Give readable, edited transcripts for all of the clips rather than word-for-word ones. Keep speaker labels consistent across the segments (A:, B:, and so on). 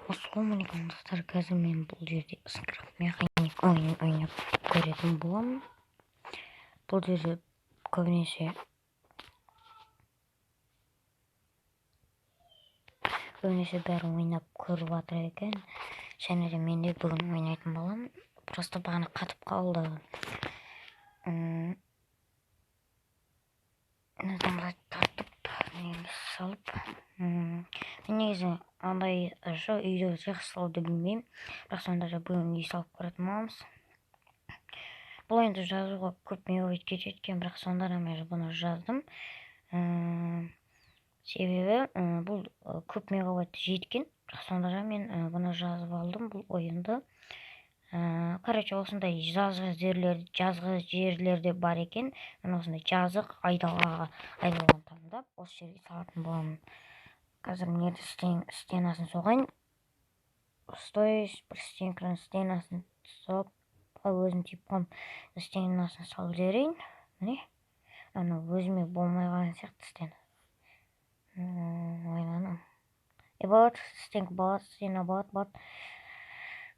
A: Ассалаумағалейкум достар, қазір мен бұл жерде Scrap Mechanic ойынын ойнап көретін боламын. Бұл жерде көбінесе бәрі ойнап көріп жатыр екен. Және де мен де бүгін ойнайтын боламын. Просто бағана қатып қалды. Тартып салып. Негізі андай үйді жақсы салуды білмеймін. Бірақ сонда да бүгін үй салып көретін боламыз. Бұл ойынды жазуға көп мегабайт кетеді екен, бірақ сонда да мен бұны жаздым. Себебі бұл көп мегабайт жеткен, бірақ сонда да мен бұны жазып алдым бұл ойынды. Короче, осындай жазғы жерлерде бар екен. Мен осындай жазық айдалған таңдап осы жерге салатын боламын. Қазір мені стенасын соғайын. Бір стенасын соғып, өзім тиіп қойып, стенасын салып жіберейін. Міне, ана өзіме болмай қалған сияқты стена. Ойланам. Вот, стена болады.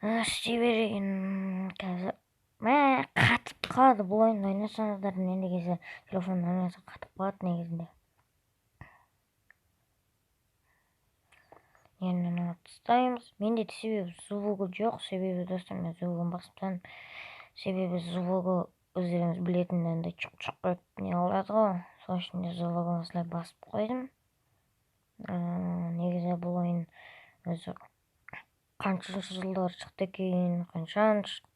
A: Істей берейін қазір. Қатып қалады бұл ойын ойнасаңыздар, негізі телефонда ойнаса қатып қалады негізінде. Енді тастаймыз. Менде себебі звугі жоқ, себебі достар мен звугын басыптан. Себебі звугі өздеріңіз білетіндерінде чық не болады ғой. Сол үшін де звугын осылай басып қойдым. Негізі бұл ойын өзі қаншаншы жылдар шықты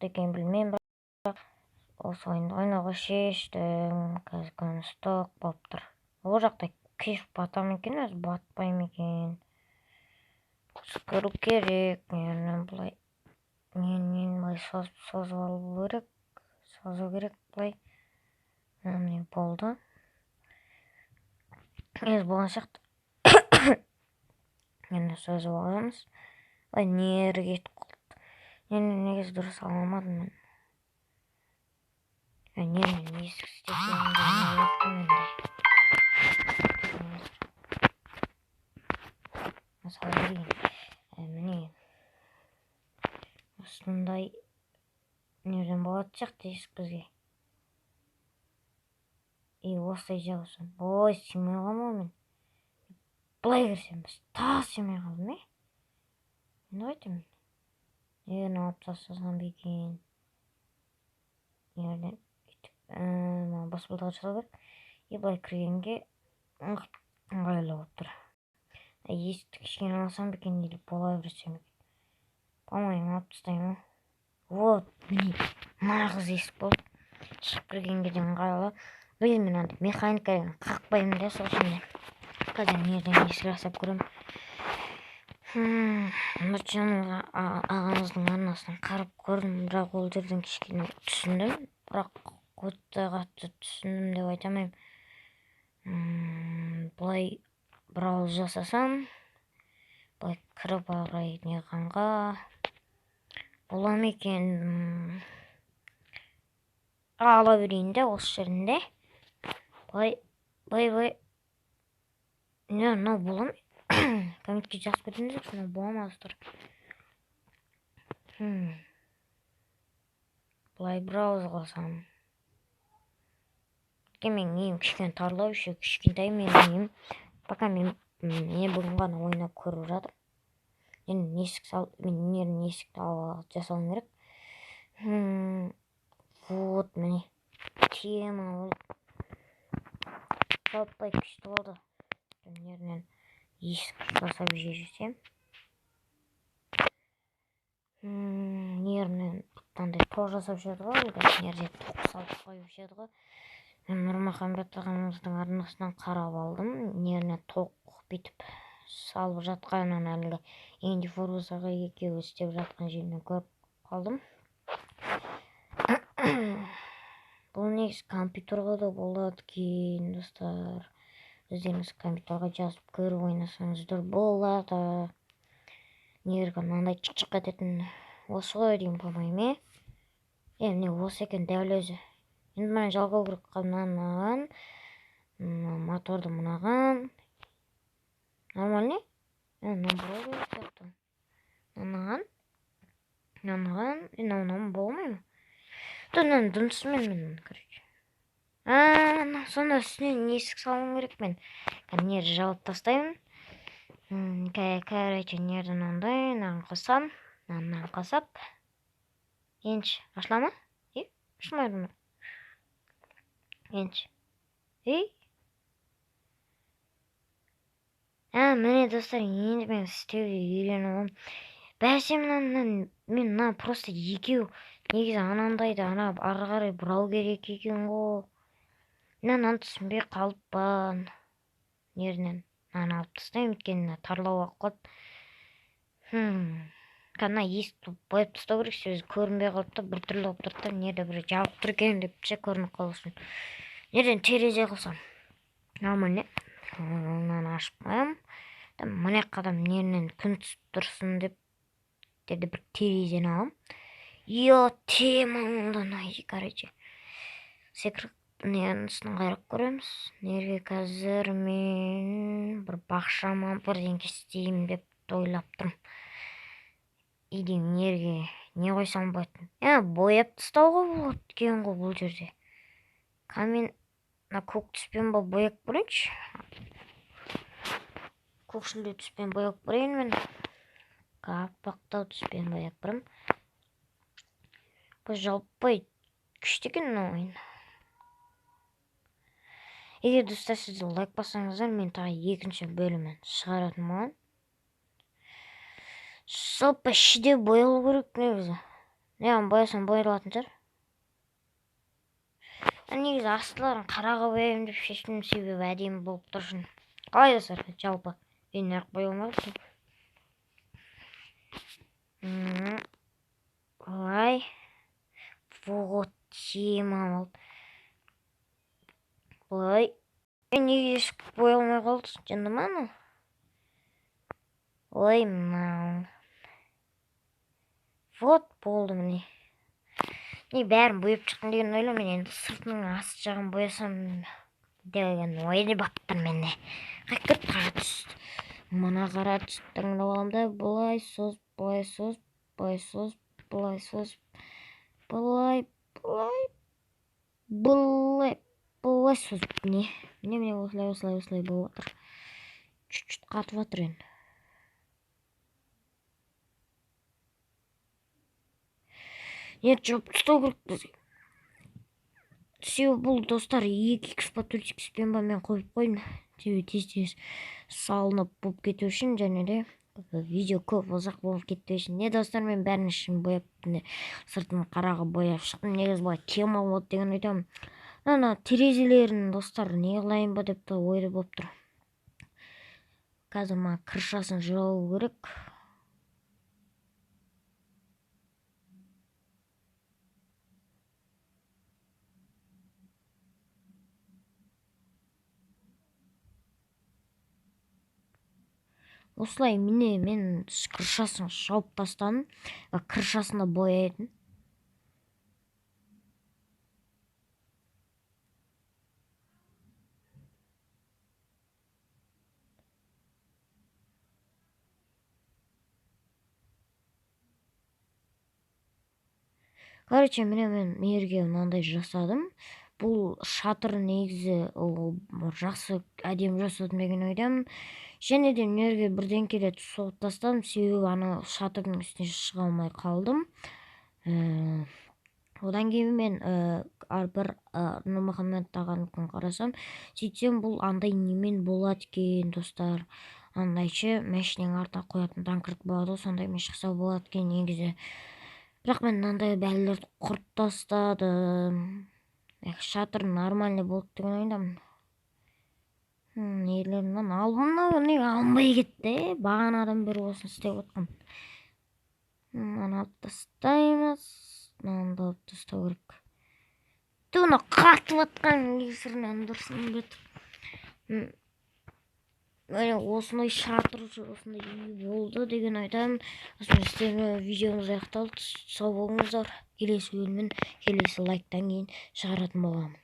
A: екен білмеймін, бірақ осы ойынды ойнауға шештім. Қазір күн ыстық болып тұр. Ол жақта кеш бата ма екен, өзі батпай ма екен. Көру керек. Бұлай былай созу керек бұлай. Міне болды. Енді болған сияқты. Енді созып аламыз. Бұлай нері кетіп қалды. Енді негізі дұрыс ала алмадым мен. Нермен есік істесемді ойлаппын енді. Мысалы берейін. Міне осындай нерден болады сияқты есік бізге. Осылай жаусын. Ой, сүймей қалмау мен. Бұлай кірсем, тағы сүймей қалдым, Енді айтамын. Нерден алып тастасам бекен. Нерден өйтіп баспалдақ жасау керек. Бұлай кіргенге ыңғайлы болып тұр. Есікті кішкене алсам бекен, или бола берсем екен. По-моему, алып тастаймын. Вот, міне, нағыз есік болды. Шығып кіргенге де ыңғайлы. Мен механикадан қақпаймын да, сол үшін де. Қазір нерден есік жасап көремін. Нұржан ағамыздың арнасынан қарап көрдім, бірақ ол жерден кішкене түсіндім. Бірақ өте қатты түсіндім деп айтамайым. Бұлай бір ауыз жасасам, бұлай кіріп ағай неғанға болам екен. Ала берейін де осы жерінде. Бұлай. Мынау болам. Комментке жазып кетіңіздер, мынау боламаздар. Бұлай бір ауыз қалсам. Мен нейім кішкене тарлау үші, кішкентай мен нейім. Пока мен бүгін ғана ойнап көріп жатыр. Енді есікті жасауым керек. Вот, міне. Тема ол. Жалпай күшті болды. Нерден есік жасап жіберсем. Нерден қыттандай тоқ жасап жіберді ғой. Нерден тоқ салып қойып жіберді ғой. Нұрмахамбет ағамыздың арнасынан қарап алдым. Нерден тоқ бүйтіп салып жатқанын әлгі Энди Форузаға екеуі істеп жатқан жерінен көріп қалдым. Бұл негізі компьютерға да болады екен, достар. Өздеріңіз компьютерға жазып көріп ойнасаңыздар болады. Нергі мынандай чық ететін осы ғой деймін, по-моему. Міне осы екен дәл өзі. Енді мына жалғау керек мынаған. Моторды мынаған. Нормально? Мынау болады сияқты. Анаған мен болмаймын. Мынаны дымсымен мен, короче. Сонда үстіне есік салуым керек мен. Нер жауып тастаймын. Короче, нерден ондай, нан қосам. Нан қосап. Енші, ашыла ма? Ашылмайды ма? Енші. Міне достар, енді мен істеуді үйреніп аламын. Бәсе мен просто екеу негізі анандайды ары қарай бұрау керек екен ғой. Мен түсінбей қалыппын. Нерінен алып тастаймын, өйткені тарлау аққот. Қана есікті бояп тастау керек, сөзі көрінбей қалыпты, бір түрлі болып тұрды, нерде бір жауып тұр екен деп көрініп қалысын. Нерден терезе қылсам. Нормально. Мынаны ашып қоямын. Мына қадам нерінен күн түсіп тұрсын деп деді бір терезені алам. Темаңдан короче. Секіріп нерін қайрап көреміз. Нерге қазір мен бір бақшама бірдеңке істеймін деп ойлап тұрмын. Иди нерге не қойсам болады? Бояп тастауға болады екен ғой бұл жерде. Камен көк түспен бояп көрейінші. Көкшілде түспен бояп көрейін мен. Қапақтау түспен бояп көрем. Бұл жалпы күшті екен ойын. Егер достар сіздер лайк бассаңыздар, мен тағы екінші бөлімін шығаратын болам. Жалпы ішінде боялу керек негізі. Боясам боялатын шығар. Негізі астыларын қараға бояйын деп шештім, себебі әдемі болып тұрсын. Қалай достар, жалпы мен ақ боялмайды. Олай. Вот темам алды. Олай. Неге ешкі боялмай қалды? Жанды ма? Олай мынау. Вот болды міне. Бәрін бояп шықтым деген ойлаймын. Мен енді сыртының асты жағын боясам деген ойды баптыр менде. Қайқырт қара түсті. Мына қара түсті таңдап аламын да, бұлай соз, бұлай соз, бұлай соз, бұлай соз, бұлай соз. Міне осылай болып отыр. Чуть-чуть қатып отыр енді. Жауып тастау керек бізге. Себебі бұл достар 2х па 4х-пен ба мен қойып қойдым. Себебі тез салынып болып кету үшін, және де видео көп ұзақ болып кетпеу үшін. Достар, мен бәрін ішін бояп, сыртын қараға бояп шықтым. Негізі былай тема болады деген айтамын. Терезелерін достар не қылайын ба деп ойды болып тұр. Қазір крышасын жауу керек. Осылай міне мен крышасын жауып тастадым. Крышасында бояйдым. Короче, мен мерге мынандай жасадым. Бұл шатыр негізі жақсы әдем жасадым деген ойдамын. Және де мерге бірден келет соғып тастадым, себебі ана шатырдың үстіне шыға алмай қалдым. Одан кейін мен бір Нұрмұхаммед ағанікін қарасам, сөйтсем бұл андай немен болады екен достар. Андайшы мәшінен артына қоятын танкірт болады, сондай мен шықса болады екен негізі. Бірақ мен мынандай бәлелерді құрып тастадым. Шатыр нормальный болды деген ойдамын. Нелерімнен алдым, неге алынбай кетті? Бағанадан бері осыны істеп отқан. Мынаны алып тастаймыз. Мынаны алып тастау керек. Туны қатып атқан кесірінен дұрысын бет. Осындай шатыр, осындай үй болды деген айтамын. Осындай видеомыз аяқталды. Сау болыңыздар. Келесі бөлімін келесі лайктан кейін шығаратын боламын.